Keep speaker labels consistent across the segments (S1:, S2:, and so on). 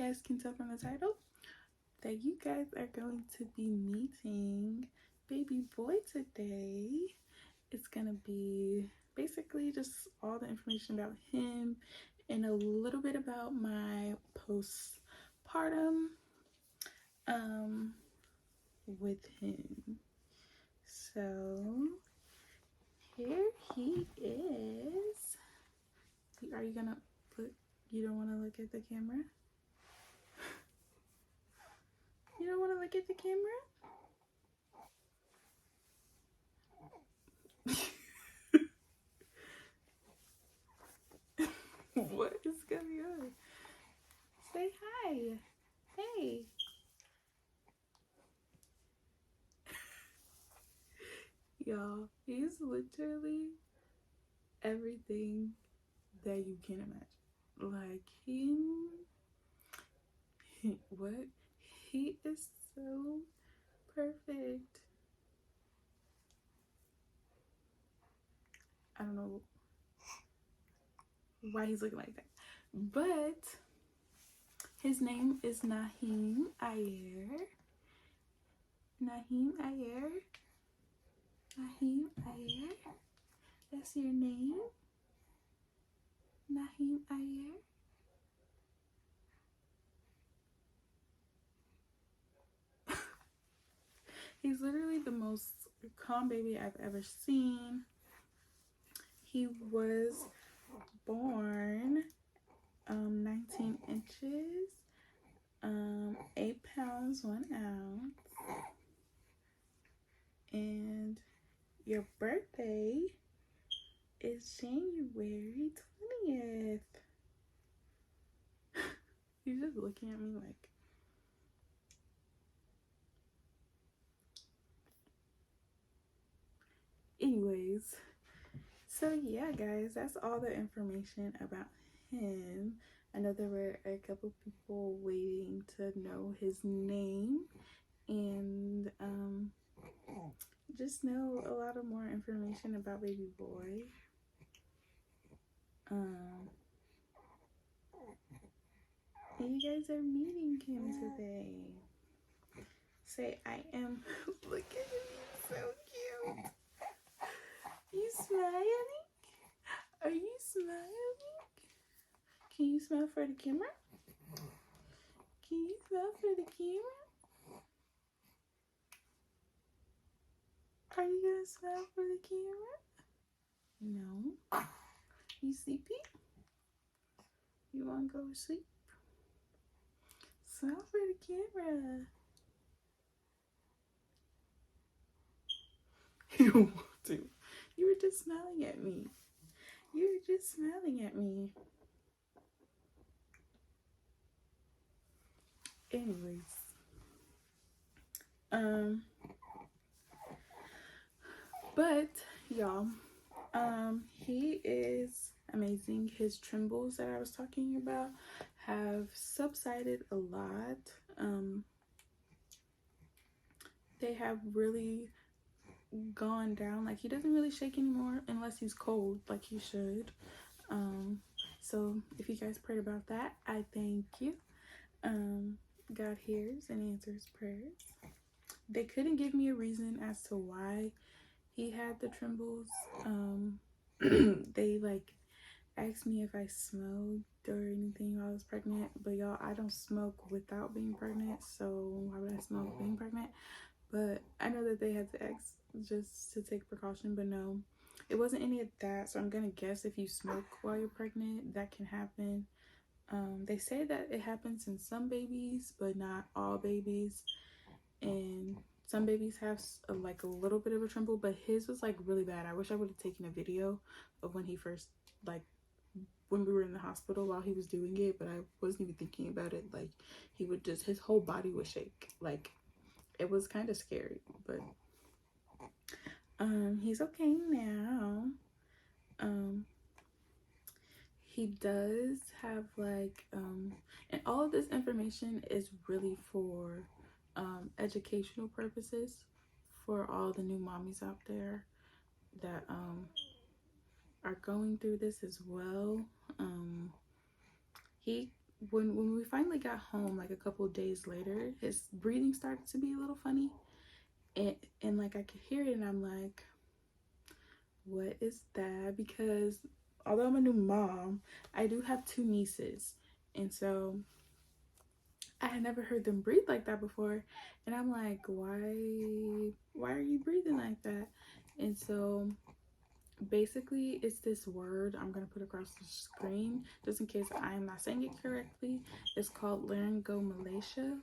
S1: guys can tell from the title that you guys are going to be meeting Baby Boy today. It's gonna be basically just all the information about him and a little bit about my postpartum with him. So here he is. Are you gonna put, you don't want to look at the camera? You don't want to look at the camera? What is going on? Say hi. Hey. Y'all, he's literally everything that you can imagine. Like, what? He is so perfect. I don't know why he's looking like that. But his name is Naheem Ayer. Naheem Ayer. Naheem Ayer. That's your name? Naheem Ayer. He's literally the most calm baby I've ever seen. He was born 19 inches, 8 pounds, 1 ounce. And your birthday is January 20th. He's just looking at me like, anyways, so yeah guys, that's all the information about him. I know there were a couple people waiting to know his name, and just know a lot of more information about Baby Boy. And you guys are meeting him today. Say, I am. Look at him, so cute. You smiling? Are you smiling? Can you smile for the camera? Can you smile for the camera? Are you gonna smile for the camera? No. You sleepy? You wanna go to sleep? Smile for the camera. You don't want to. You were just smiling at me. You were just smiling at me. Anyways. But y'all, he is amazing. His trembles that I was talking about have subsided a lot. They have really gone down. Like, he doesn't really shake anymore unless he's cold, like he should. So if you guys prayed about that, I thank you. God hears and answers prayers. They couldn't give me a reason as to why he had the trembles. They like asked me if I smoked or anything while I was pregnant, but y'all, I don't smoke without being pregnant, so why would I smoke being pregnant? But I know that they had to ask just to take precaution, but no, it wasn't any of that. So I'm gonna guess if you smoke while you're pregnant, that can happen. They say that it happens in some babies, but not all babies, and some babies have like a little bit of a tremble, but his was like really bad. I wish I would have taken a video of when he first, like when we were in the hospital while he was doing it, but I wasn't even thinking about it. Like, he would just, his whole body would shake. Like, it was kind of scary, but he's okay now. He does have like and all of this information is really for educational purposes for all the new mommies out there that are going through this as well. He when we finally got home, like a couple of days later, his breathing started to be a little funny, and like I could hear it, and I'm like, what is that? Because although I'm a new mom, I do have two nieces, and so I had never heard them breathe like that before, and I'm like, why are you breathing like that? And so basically it's this word I'm gonna put across the screen just in case I'm not saying it correctly. It's called laryngomalacia,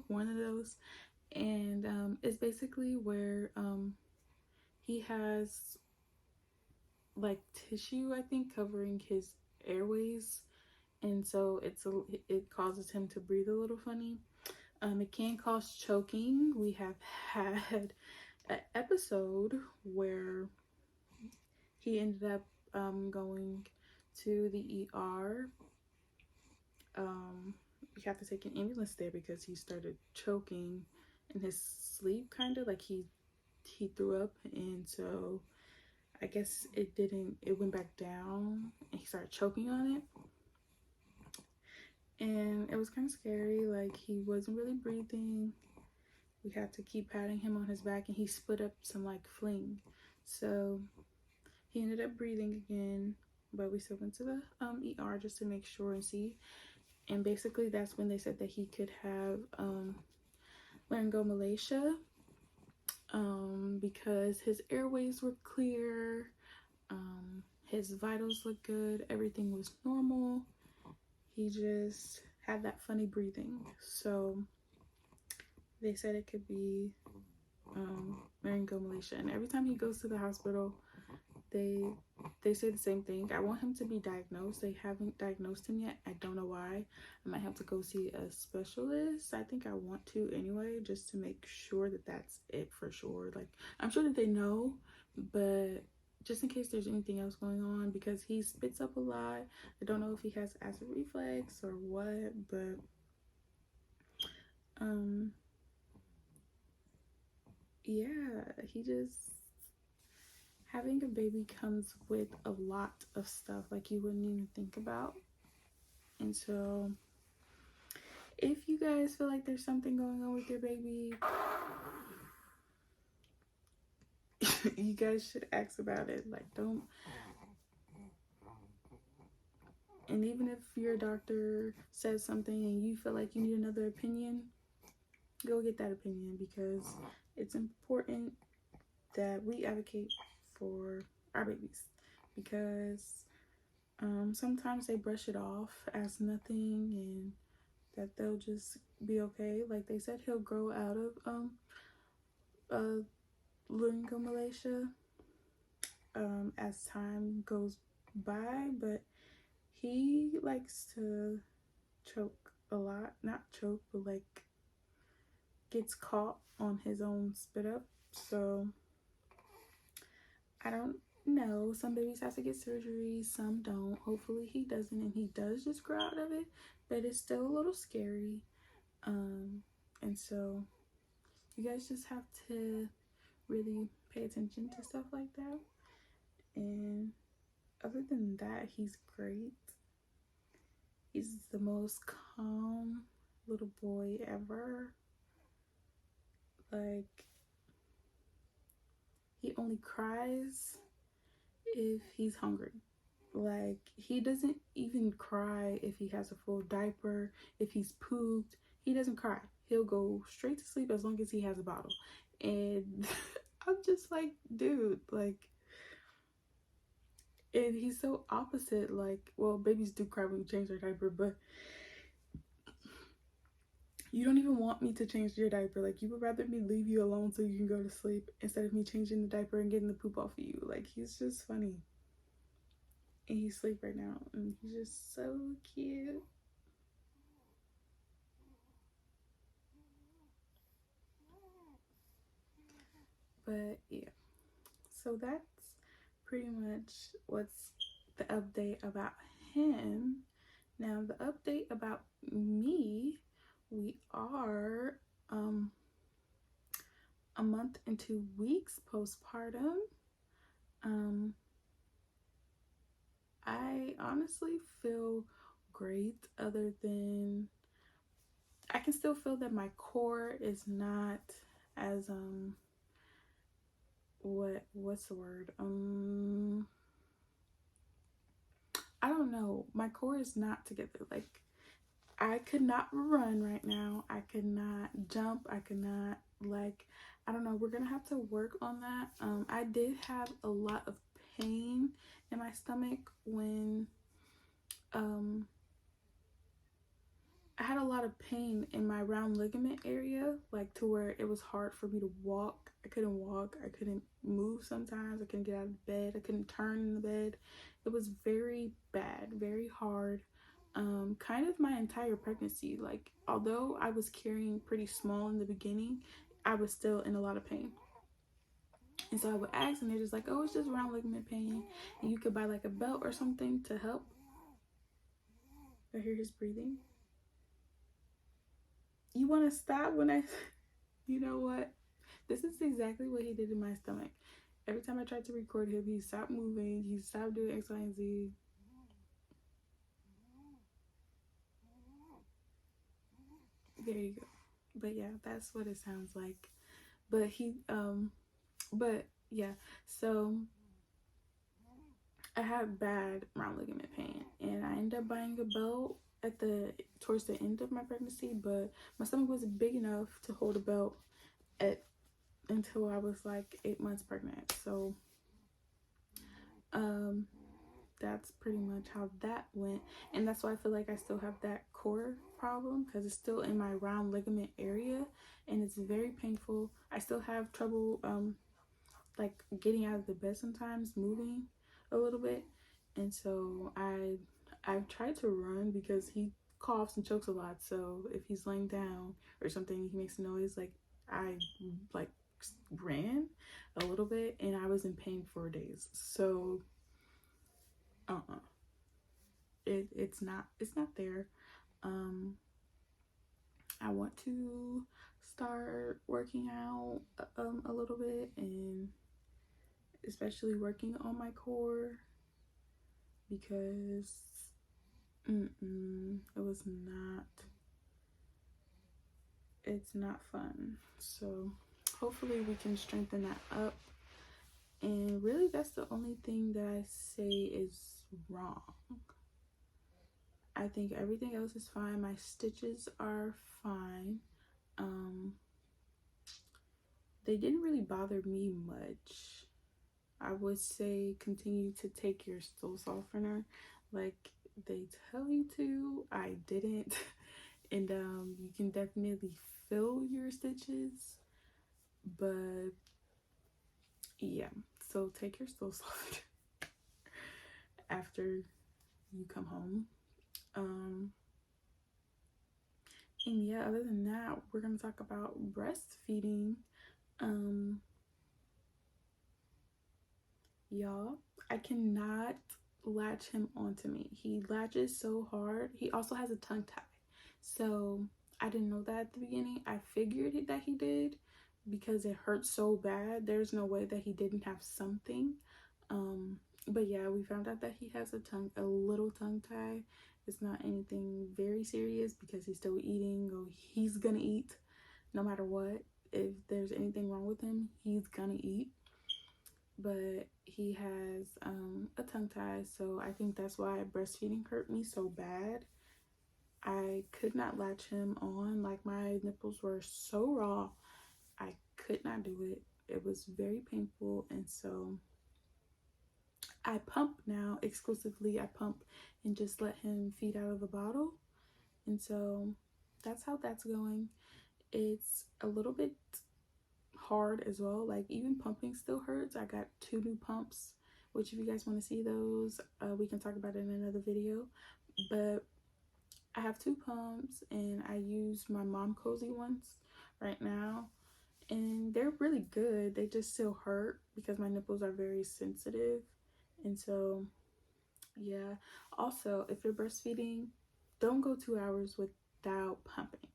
S1: one of those. And it's basically where he has like tissue, I think, covering his airways, and so it causes him to breathe a little funny. It can cause choking. We have had an episode where he ended up going to the ER. We have to take an ambulance there because he started choking in his sleep, kind of like he threw up, and so I guess it went back down, and he started choking on it, and it was kind of scary. Like, he wasn't really breathing. We had to keep patting him on his back, and he split up some like fling, so he ended up breathing again, but we still went to the ER just to make sure and see. And basically that's when they said that he could have laryngomalacia, because his airways were clear, his vitals looked good, everything was normal. He just had that funny breathing. So they said it could be laryngomalacia. And every time he goes to the hospital, they say the same thing. I want him to be diagnosed. They haven't diagnosed him yet. I don't know why. I might have to go see a specialist. I think I want to anyway, just to make sure that that's it for sure. Like, I'm sure that they know, but just in case there's anything else going on, because he spits up a lot. I don't know if he has acid reflux or what, but yeah, having a baby comes with a lot of stuff like you wouldn't even think about. And so if you guys feel like there's something going on with your baby, you guys should ask about it. Like, don't. And even if your doctor says something and you feel like you need another opinion, go get that opinion, because it's important that we advocate for our babies, because sometimes they brush it off as nothing and that they'll just be okay. Like they said, he'll grow out of laryngomalacia as time goes by, but he likes to choke a lot. Not choke, but like gets caught on his own spit up. So I don't know. Some babies have to get surgery, some don't. Hopefully he doesn't, and he does just grow out of it, but it's still a little scary. And so you guys just have to really pay attention to stuff like that. And other than that, he's great. He's the most calm little boy ever. Like, he only cries if he's hungry. Like, he doesn't even cry if he has a full diaper, if he's pooped. He doesn't cry. He'll go straight to sleep as long as he has a bottle. And I'm just like, dude, like, and he's so opposite. Like, well, babies do cry when you change their diaper, but you don't even want me to change your diaper. Like, you would rather me leave you alone so you can go to sleep instead of me changing the diaper and getting the poop off of you. Like, he's just funny. And he's asleep right now, and he's just so cute. But yeah, so that's pretty much what's the update about him. Now the update about me, we are a month and 2 weeks postpartum. I honestly feel great, other than I can still feel that my core is not as what's the word? I don't know. My core is not together. Like, I could not run right now. I could not jump. I could not, like, I don't know. We're gonna have to work on that. I did have a lot of pain in my stomach when I had a lot of pain in my round ligament area, like to where it was hard for me to walk. I couldn't walk. I couldn't move sometimes. I couldn't get out of bed. I couldn't turn in the bed. It was very bad, very hard. Kind of my entire pregnancy. Like, although I was carrying pretty small in the beginning, I was still in a lot of pain. And so I would ask, and they're just like, oh, it's just round ligament pain. And you could buy like a belt or something to help. I hear his breathing. You want to stop when I, you know what? This is exactly what he did in my stomach. Every time I tried to record him, he stopped moving. He stopped doing X, Y, and Z. There you go. But yeah, that's what it sounds like. But but yeah, so I had bad round ligament pain, and I ended up buying a belt at towards the end of my pregnancy, but my stomach wasn't big enough to hold a belt at until I was like 8 months pregnant. So that's pretty much how that went, and that's why I feel like I still have that core problem, because it's still in my round ligament area and it's very painful. I still have trouble like getting out of the bed sometimes, moving a little bit. And so I've tried to run because he coughs and chokes a lot, so if he's laying down or something, he makes a noise. Like, I like ran a little bit and I was in pain for days. So it's not there. I want to start working out a little bit, and especially working on my core, because it's not fun. So hopefully we can strengthen that up. And really, that's the only thing that I say is wrong. I think everything else is fine. My stitches are fine. They didn't really bother me much. I would say continue to take your stool softener like they tell you to. I didn't. And you can definitely feel your stitches. But yeah, so take your stool softener after you come home. And yeah, other than that, we're gonna talk about breastfeeding. Y'all, I cannot latch him onto me. He latches so hard. He also has a tongue tie. So I didn't know that at the beginning. I figured that he did because it hurt so bad. There's no way that he didn't have something. But yeah, we found out that he has a little tongue tie. It's not anything very serious because he's still eating, or he's gonna eat no matter what. If there's anything wrong with him, he's gonna eat. But he has a tongue tie, so I think that's why breastfeeding hurt me so bad. I could not latch him on. Like, my nipples were so raw, I could not do it. It was very painful. And so I pump now exclusively. I pump and just let him feed out of a bottle. And so that's how that's going. It's a little bit hard as well. Like, even pumping still hurts. I got 2 new pumps, which if you guys want to see those, we can talk about it in another video. But I have 2 pumps, and I use my Mom Cozy ones right now, and they're really good. They just still hurt because my nipples are very sensitive. And so yeah, also, if you're breastfeeding, don't go 2 hours without pumping,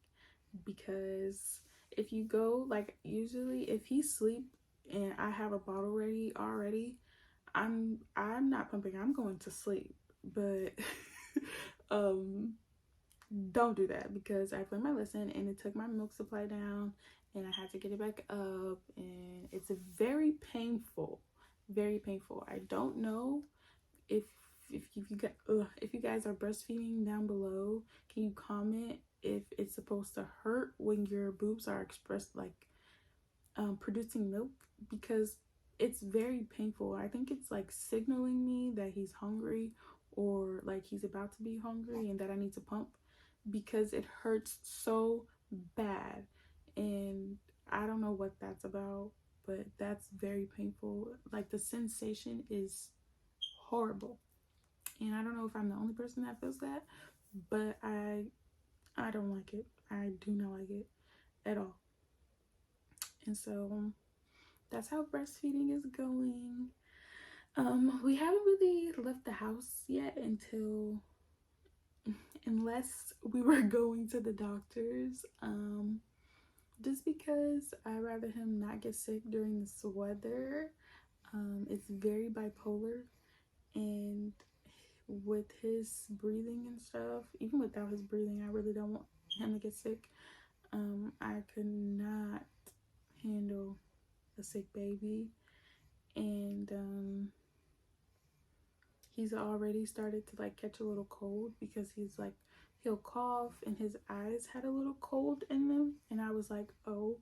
S1: because if you go, like, usually if he's asleep and I have a bottle ready already, I'm not pumping. I'm going to sleep. But um don't do that, because I learned my lesson and it took my milk supply down and I had to get it back up, and it's very painful, very painful. I don't know if if you guys are breastfeeding down below, can you comment if it's supposed to hurt when your boobs are expressed like producing milk, because it's very painful. I think it's like signaling me that he's hungry, or like he's about to be hungry and that I need to pump, because it hurts so bad. And I don't know what that's about, but that's very painful. Like the sensation is horrible. And I don't know if I'm the only person that feels that, but I don't like it. I do not like it at all. And so that's how breastfeeding is going. We haven't really left the house yet unless we were going to the doctors. Just because I'd rather him not get sick during this weather. It's very bipolar, and with his breathing and stuff, even without his breathing, I really don't want him to get sick. I could not handle a sick baby, and he's already started to like catch a little cold, because he's like, he'll cough and his eyes had a little cold in them, and I was like, oh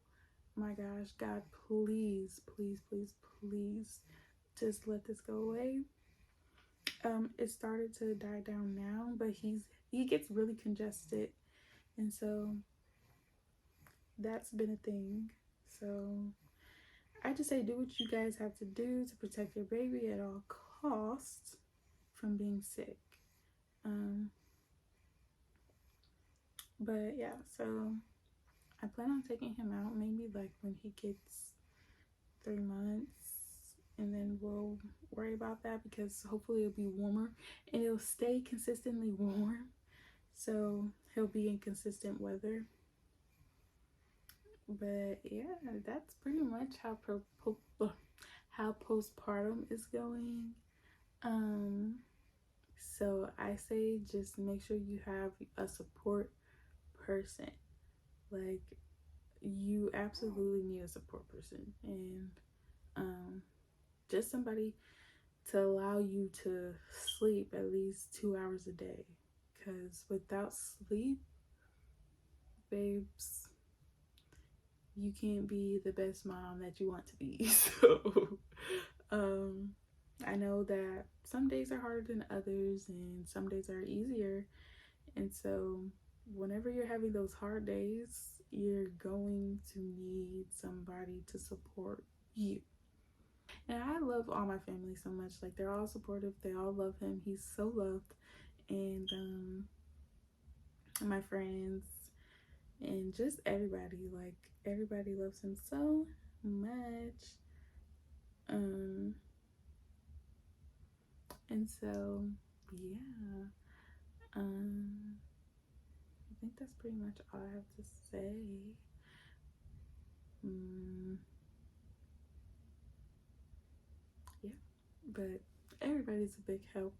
S1: my gosh, God, please, please, please, please, just let this go away. It started to die down now, but he gets really congested, and so that's been a thing. So I just say, do what you guys have to do to protect your baby at all costs from being sick. But yeah, so I plan on taking him out maybe like when he gets 3 months, and then we'll worry about that, because hopefully it'll be warmer and it'll stay consistently warm, so he'll be in consistent weather. But yeah, that's pretty much how postpartum is going. So I say just make sure you have a support person. Like, you absolutely need a support person, and just somebody to allow you to sleep at least 2 hours a day, because without sleep, babes, you can't be the best mom that you want to be. So I know that some days are harder than others and some days are easier, and so whenever you're having those hard days, you're going to need somebody to support you. And I love all my family so much. Like, they're all supportive, they all love him, he's so loved. And my friends and just everybody, like, everybody loves him so much. And so yeah, I think that's pretty much all I have to say. Yeah, but everybody's a big help.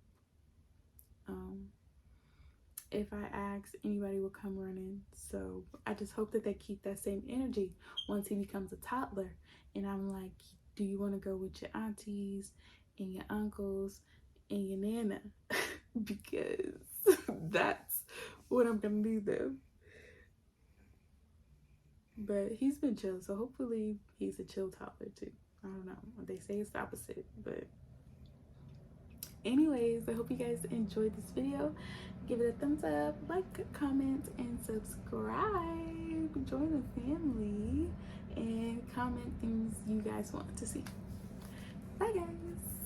S1: If I ask, anybody will come running. So I just hope that they keep that same energy once he becomes a toddler. And I'm like, do you want to go with your aunties and your uncles and your nana? Because that's what I'm going to do them. But he's been chill, so hopefully he's a chill toddler too. I don't know. They say it's the opposite, but anyways, I hope you guys enjoyed this video. Give it a thumbs up, like, comment, and subscribe. Join the family and comment things you guys want to see. Bye guys.